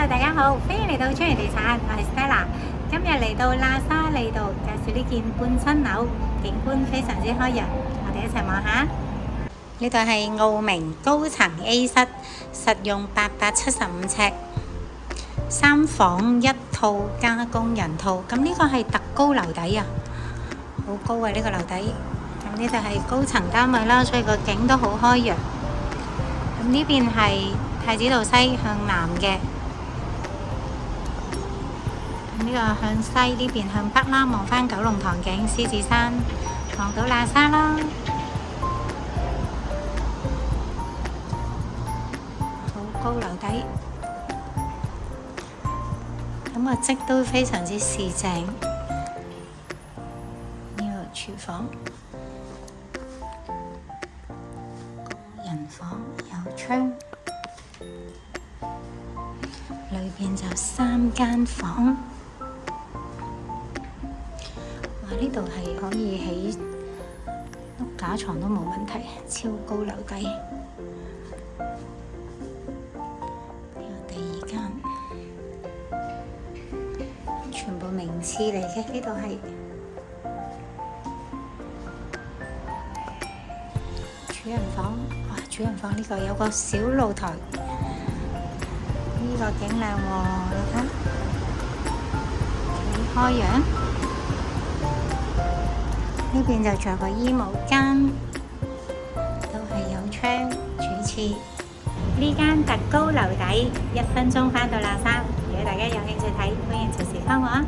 Hello，大家好，歡迎嚟到專營地產，我係 Stella。今日嚟到喇沙利道，介紹呢件半新樓，景觀非常之開揚，我哋一齊望下。呢度係奧明高層 A 室，實用875尺，3房1套加工人套。咁呢個係特高樓底啊，好高啊呢個樓底。咁呢度係高層單位啦，所以個景都好開揚。咁呢邊係太子道西向南嘅。呢個向西，呢邊向北啦，望返九龍塘景、獅子山，望到喇沙啦，好高樓底，咁個則都非常之市正。呢個廚房、工人房有窗，裏邊就3間房。呢度係可以起碌架床都冇問題，超高樓底。呢個第2間，全部名廁嚟嘅。呢度係主人房，哇！主人房呢個有個小露台，呢個景靚喎，你睇幾開揚。呢邊就仲有個衣帽間，都係有窗。主廁呢間特高樓底，1分鐘返到喇沙。如果大家有興趣睇，歡迎隨時幫我啊！